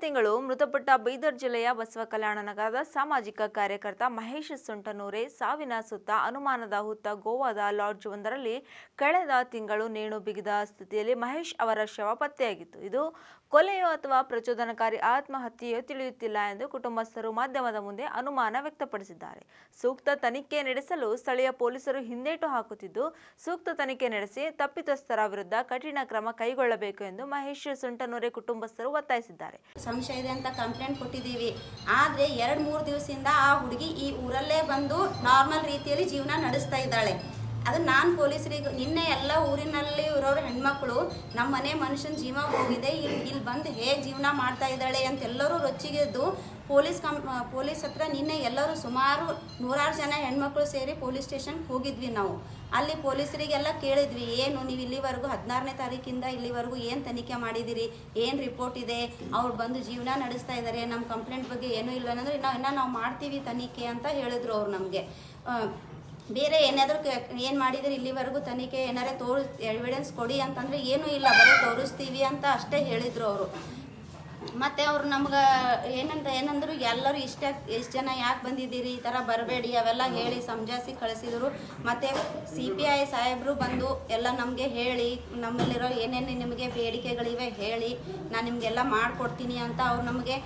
ತಿಂಗಳು ಮೃತಪಟ್ಟ ಬೀದರ್ ಜಿಲ್ಲೆಯ ಬಸವ ಕಲ್ಯಾಣ ನಗರದ ಸಾಮಾಜಿಕ ಕಾರ್ಯಕರ್ತ ಮಹೇಶ್ ಸೊಂಟನೂರೆ ಸಾವಿನ ಸುತ್ತ ಅನುಮಾನದ ಹುತ್ತ ಗೋವಾದ ಲಾಡ್ಜ್ ಒಂದರಲ್ಲಿ ಕಳೆದ ತಿಂಗಳು ನೇಣು ಬಿಗಿದ ಸ್ಥಿತಿಯಲ್ಲಿ ಮಹೇಶ್ ಅವರ ಶವ ಪತ್ತೆಯಾಗಿತ್ತು. ಇದು ಕೊಲೆಯೋ ಅಥವಾ ಪ್ರಚೋದನಕಾರಿ ಆತ್ಮಹತ್ಯೆಯೋ ತಿಳಿಯುತ್ತಿಲ್ಲ ಎಂದು ಕುಟುಂಬಸ್ಥರು ಮಾಧ್ಯಮದ ಮುಂದೆ ಅನುಮಾನ ವ್ಯಕ್ತಪಡಿಸಿದ್ದಾರೆ. ಸೂಕ್ತ ತನಿಖೆ ನಡೆಸಲು ಸ್ಥಳೀಯ ಪೊಲೀಸರು ಹಿಂದೇಟು ಹಾಕುತ್ತಿದ್ದು, ಸೂಕ್ತ ತನಿಖೆ ನಡೆಸಿ ತಪ್ಪಿತಸ್ಥರ ವಿರುದ್ಧ ಕಠಿಣ ಕ್ರಮ ಕೈಗೊಳ್ಳಬೇಕು ಎಂದು ಮಹೇಶ್ ಸೊಂಟನೂರೆ ಕುಟುಂಬಸ್ಥರು ಒತ್ತಾಯಿಸಿದ್ದಾರೆ. ಸಂಶಯ ಇದೆ ಅಂತ ಕಂಪ್ಲೇಂಟ್ ಕೊಟ್ಟಿದ್ದೀವಿ. ಆದರೆ 2-3 ದಿವಸದಿಂದ ಆ ಹುಡುಗಿ ಈ ಊರಲ್ಲೇ ಬಂದು ನಾರ್ಮಲ್ ರೀತಿಯಲ್ಲಿ ಜೀವನ ನಡೆಸ್ತಾ ಇದ್ದಾಳೆ. ಅದು ನಾನು ಪೊಲೀಸರಿಗೆ ನಿನ್ನೆ ಎಲ್ಲ ಊರಿನಲ್ಲಿ ಇರೋರು ಹೆಣ್ಮಕ್ಳು ನಮ್ಮ ಮನೆ ಮನುಷ್ಯನ ಜೀವ ಹೋಗಿದೆ, ಇಲ್ಲಿ ಬಂದು ಹೇಗೆ ಜೀವನ ಮಾಡ್ತಾ ಇದ್ದಾಳೆ ಅಂತ ಎಲ್ಲರೂ ರೊಚ್ಚಿಗೆದ್ದು ಪೊಲೀಸ್ ಹತ್ರ ನಿನ್ನೆ ಎಲ್ಲರೂ ಸುಮಾರು 100 ಜನ ಹೆಣ್ಮಕ್ಳು ಸೇರಿ ಪೊಲೀಸ್ ಸ್ಟೇಷನ್ಗೆ ಹೋಗಿದ್ವಿ. ನಾವು ಅಲ್ಲಿ ಪೊಲೀಸರಿಗೆಲ್ಲ ಕೇಳಿದ್ವಿ, ಏನು ನೀವು ಇಲ್ಲಿವರೆಗೂ 16ನೇ ತಾರೀಕಿಂದ ಇಲ್ಲಿವರೆಗೂ ಏನು ತನಿಖೆ ಮಾಡಿದ್ದೀರಿ, ಏನು ರಿಪೋರ್ಟ್ ಇದೆ, ಅವ್ರು ಬಂದು ಜೀವನ ನಡೆಸ್ತಾ ಇದ್ದಾರೆ, ನಮ್ಮ ಕಂಪ್ಲೇಂಟ್ ಬಗ್ಗೆ ಏನೂ ಇಲ್ಲ ಅಂದರೆ ನಾವು ಮಾಡ್ತೀವಿ ತನಿಖೆ ಅಂತ ಹೇಳಿದ್ರು ಅವ್ರು ನಮಗೆ. ಬೇರೆ ಏನಾದರೂ ಏನು ಮಾಡಿದರೆ ಇಲ್ಲಿವರೆಗೂ ತನಿಖೆ ಏನಾರೇ ಎವಿಡೆನ್ಸ್ ಕೊಡಿ ಅಂತಂದರೆ ಏನೂ ಇಲ್ಲ, ಬರೀ ತೋರಿಸ್ತೀವಿ ಅಂತ ಅಷ್ಟೇ ಹೇಳಿದರು ಅವರು. ಮತ್ತು ಅವ್ರು ನಮ್ಗೆ ಏನಂದ್ರು ಎಲ್ಲರೂ ಎಷ್ಟು ಜನ ಯಾಕೆ ಬಂದಿದ್ದೀರಿ, ಈ ಥರ ಬರಬೇಡಿ ಅವೆಲ್ಲ ಹೇಳಿ ಸಮಜಾಯಿಸಿ ಕಳಿಸಿದರು. ಮತ್ತು CPI ಸಾಹೇಬರು ಬಂದು ಎಲ್ಲ ನಮಗೆ ಹೇಳಿ ನಮ್ಮಲ್ಲಿರೋ ಏನೇನು ನಿಮಗೆ ಬೇಡಿಕೆಗಳಿವೆ ಹೇಳಿ ನಾನು ನಿಮಗೆಲ್ಲ ಮಾಡಿಕೊಡ್ತೀನಿ ಅಂತ ಅವ್ರು ನಮಗೆ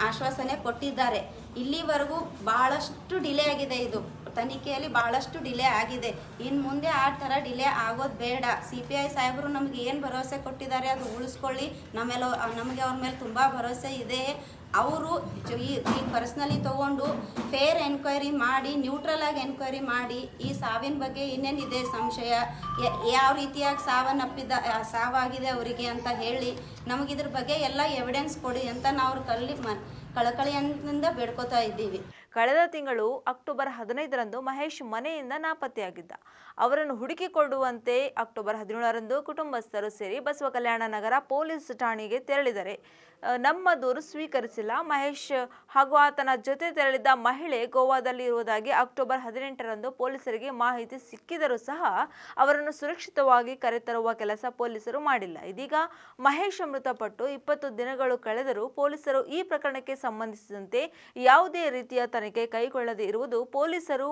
ಆಶ್ವಾಸನೆ ಕೊಟ್ಟಿದ್ದಾರೆ. ಇಲ್ಲಿವರೆಗೂ ಭಾಳಷ್ಟು ಡಿಲೇ ಆಗಿದೆ, ಇದು ತನಿಖೆಯಲ್ಲಿ ಭಾಳಷ್ಟು ಡಿಲೇ ಆಗಿದೆ. ಇನ್ನು ಮುಂದೆ ಆ ಥರ ಡಿಲೇ ಆಗೋದು ಬೇಡ. CPI ಸಾಹೇಬರು ನಮ್ಗೆ ಏನು ಭರವಸೆ ಕೊಟ್ಟಿದ್ದಾರೆ ಅದು ಉಳಿಸ್ಕೊಳ್ಳಿ. ನಮಗೆ ಅವ್ರ ಮೇಲೆ ತುಂಬ ಭರವಸೆ ಇದೆ. ಅವರು ಈ ಪರ್ಸ್ನಲಿ ತೊಗೊಂಡು ಫೇರ್ ಎನ್ಕ್ವೈರಿ ಮಾಡಿ, ನ್ಯೂಟ್ರಲ್ ಆಗಿ ಎನ್ಕ್ವೈರಿ ಮಾಡಿ ಈ ಸಾವಿನ ಬಗ್ಗೆ ಏನೇನಿದೆ ಸಂಶಯ, ಯಾವ ರೀತಿಯಾಗಿ ಸಾವಾಗಿದೆ ಅವರಿಗೆ ಅಂತ ಹೇಳಿ ನಮಗಿದ್ರ ಬಗ್ಗೆ ಎಲ್ಲ ಎವಿಡೆನ್ಸ್ ಕೊಡಿ ಅಂತ ನಾವು ಕಳಕಳಿಯಿಂದ ಬೇಡ್ಕೋತಾ ಇದ್ದೀವಿ. ಕಳೆದ ತಿಂಗಳು ಅಕ್ಟೋಬರ್ 15ರಂದು ಮಹೇಶ್ ಮನೆಯಿಂದ ನಾಪತ್ತೆಯಾಗಿದ್ದ. ಅವರನ್ನು ಹುಡುಕಿಕೊಳ್ಳುವಂತೆ ಅಕ್ಟೋಬರ್ 17ರಂದು ಕುಟುಂಬಸ್ಥರು ಸೇರಿ ಬಸವ ಕಲ್ಯಾಣ ನಗರ ಪೊಲೀಸ್ ಠಾಣೆಗೆ ತೆರಳಿದರೆ ನಮ್ಮ ದೂರು ಸ್ವೀಕರಿಸಿಲ್ಲ. ಮಹೇಶ್ ಹಾಗೂ ಆತನ ಜೊತೆ ತೆರಳಿದ್ದ ಮಹಿಳೆ ಗೋವಾದಲ್ಲಿ ಇರುವುದಾಗಿ ಅಕ್ಟೋಬರ್ 18ರಂದು ಪೊಲೀಸರಿಗೆ ಮಾಹಿತಿ ಸಿಕ್ಕಿದರೂ ಸಹ ಅವರನ್ನು ಸುರಕ್ಷಿತವಾಗಿ ಕರೆತರುವ ಕೆಲಸ ಪೊಲೀಸರು ಮಾಡಿಲ್ಲ. ಇದೀಗ ಮಹೇಶ್ ಮೃತಪಟ್ಟು 20 ದಿನಗಳು ಕಳೆದರೂ ಪೊಲೀಸರು ಈ ಪ್ರಕರಣಕ್ಕೆ ಸಂಬಂಧಿಸಿದಂತೆ ಯಾವುದೇ ರೀತಿಯ ತನಿಖೆ ಕೈಗೊಳ್ಳದೆ ಇರುವುದು ಪೊಲೀಸರು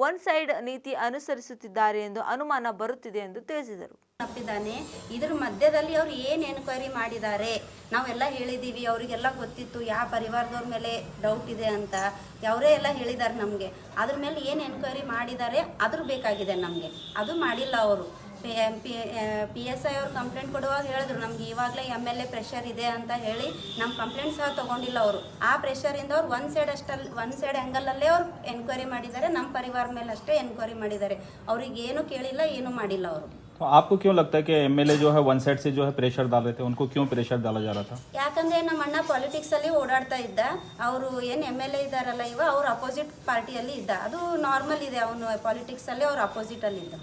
ಒನ್ ಸೈಡ್ ನೀತಿ ಅನುಸರಿಸುತ್ತಿದ್ದಾರೆ ಎಂದು ಅನುಮಾನ ಬರುತ್ತಿದೆ ಎಂದು ತಿಳಿಸಿದರು. ತಪ್ಪಿದ್ದಾನೆ. ಇದ್ರ ಮಧ್ಯದಲ್ಲಿ ಅವ್ರು ಏನು ಎನ್ಕ್ವೈರಿ ಮಾಡಿದ್ದಾರೆ ನಾವೆಲ್ಲ ಹೇಳಿದ್ದೀವಿ. ಅವರಿಗೆಲ್ಲ ಗೊತ್ತಿತ್ತು ಯಾವ ಪರಿವಾರದವ್ರ ಮೇಲೆ ಡೌಟ್ ಇದೆ ಅಂತ, ಅವರೇ ಎಲ್ಲ ಹೇಳಿದ್ದಾರೆ ನಮಗೆ. ಅದ್ರ ಮೇಲೆ ಏನು ಎನ್ಕ್ವೈರಿ ಮಾಡಿದ್ದಾರೆ ಅದ್ರ ಬೇಕಾಗಿದೆ ನಮಗೆ, ಅದು ಮಾಡಿಲ್ಲ ಅವರು. PSI ಅವ್ರು ಕಂಪ್ಲೇಂಟ್ ಕೊಡುವಾಗ ಹೇಳಿದ್ರು ನಮ್ಗೆ ಇವಾಗಲೇ MLA ಪ್ರೆಷರ್ ಇದೆ ಅಂತ ಹೇಳಿ ನಮ್ಮ ಕಂಪ್ಲೇಂಟ್ ಸಹ ತೊಗೊಂಡಿಲ್ಲ ಅವರು. ಆ ಪ್ರೆಷರಿಂದ ಅವ್ರು ಒನ್ ಸೈಡ್ ಆ್ಯಂಗಲಲ್ಲೇ ಅವ್ರು ಎನ್ಕ್ವೈರಿ ಮಾಡಿದ್ದಾರೆ. ನಮ್ಮ ಪರಿವಾರ ಮೇಲೆ ಅಷ್ಟೇ ಎನ್ಕ್ವೈರಿ ಮಾಡಿದ್ದಾರೆ. ಅವ್ರಿಗೆ ಏನು ಕೇಳಿಲ್ಲ, ಏನು ಮಾಡಿಲ್ಲ ಅವರು. तो आपको क्यों लगता है कि MLA जो है वन साइड से जो है प्रेशर डाल रहे थे, उनको क्यों प्रेशर डाला जा रहा था? ಯಾಕಂದ್ರೆ ನಮ್ಮ ಅಣ್ಣ ಪಾಲಿಟಿಕ್ಸ್ ಅಲ್ಲಿ ಓಡಾಡ್ತಾ ಇದ್ದ. ಅವರು ಏನು MLA ಇದ್ದಾರಲ್ಲ ಅವ್ರು ಅಪೋಸಿಟ್ ಪಾರ್ಟಿಯಲ್ಲಿ ಇದ್ದ. ಅದು ನಾರ್ಮಲ್ ಇದೆ, ಅವನು ಪಾಲಿಟಿಕ್ಸ್ ಅಲ್ಲಿ ಅವ್ರು ಅಪೋಸಿಟ್ ಅಲ್ಲಿ ಇದ್ದ.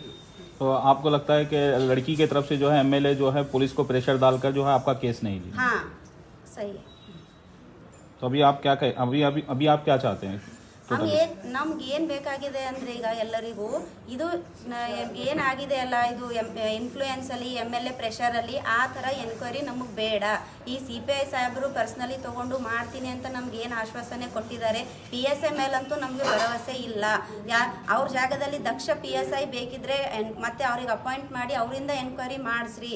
तो आपको लगता है कि लड़की की तरफ से जो है MLA जो है पुलिस को प्रेशर डालकर जो है आपका केस नहीं लिया? हाँ सही है. तो अभी आप क्या कहें, अभी आप क्या चाहते हैं? ನಮ್ಗೆ ಏನು ಬೇಕಾಗಿದೆ ಅಂದರೆ ಈಗ ಎಲ್ಲರಿಗೂ ಇದು ಏನಾಗಿದೆ ಅಲ್ಲ, ಇದು ಇನ್ಫ್ಲೂಯೆನ್ಸಲ್ಲಿ MLA ಪ್ರೆಷರಲ್ಲಿ ಆ ಥರ ಎನ್ಕ್ವೈರಿ ನಮಗೆ ಬೇಡ. ಈ CPI ಸಾಹೇಬರು ಪರ್ಸ್ನಲಿ ತೊಗೊಂಡು ಮಾಡ್ತೀನಿ ಅಂತ ನಮ್ಗೆ ಏನು ಆಶ್ವಾಸನೆ ಕೊಟ್ಟಿದ್ದಾರೆ. PSI ಮೇಲಂತೂ ನಮಗೆ ಭರವಸೆ ಇಲ್ಲ. ಅವ್ರ ಜಾಗದಲ್ಲಿ ದಕ್ಷ PSI ಬೇಕಿದ್ರೆ ಮತ್ತೆ ಅವ್ರಿಗೆ ಅಪಾಯಿಂಟ್ ಮಾಡಿ ಅವರಿಂದ ಎನ್ಕ್ವೈರಿ ಮಾಡಿಸ್ರಿ.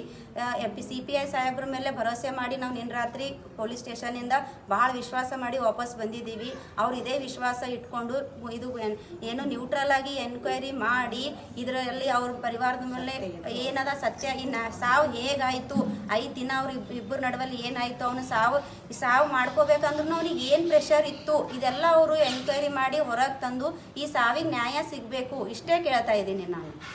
CPI ಸಾಹೇಬ್ರ ಮೇಲೆ ಭರವಸೆ ಮಾಡಿ ನಾವು ನಿನ್ನೆ ರಾತ್ರಿ ಪೊಲೀಸ್ ಸ್ಟೇಷನಿಂದ ಭಾಳ ವಿಶ್ವಾಸ ಮಾಡಿ ವಾಪಸ್ ಬಂದಿದ್ದೀವಿ. ಅವ್ರು ಇದೇ ವಿಶ್ವಾಸ ಇಟ್ಕೊಂಡು ಇದು ಏನು ನ್ಯೂಟ್ರಲ್ ಆಗಿ ಎನ್ಕ್ವೈರಿ ಮಾಡಿ ಇದರಲ್ಲಿ ಅವ್ರ ಪರಿವಾರದ ಮೇಲೆ ಏನದ ಸತ್ಯ, ಸಾವು ಹೇಗಾಯಿತು, 5 ದಿನ ಅವ್ರ ಇಬ್ಬರ ನಡುವಲ್ಲಿ ಏನಾಯಿತು, ಅವನು ಸಾವು ಮಾಡ್ಕೋಬೇಕಂದ್ರೂ ಅವ್ನಿಗೆ ಏನು ಪ್ರೆಷರ್ ಇತ್ತು, ಇದೆಲ್ಲ ಅವರು ಎನ್ಕ್ವೈರಿ ಮಾಡಿ ಹೊರಗೆ ತಂದು ಈ ಸಾವಿಗೆ ನ್ಯಾಯ ಸಿಗಬೇಕು. ಇಷ್ಟೇ ಕೇಳ್ತಾ ಇದ್ದೀನಿ ನಾನು.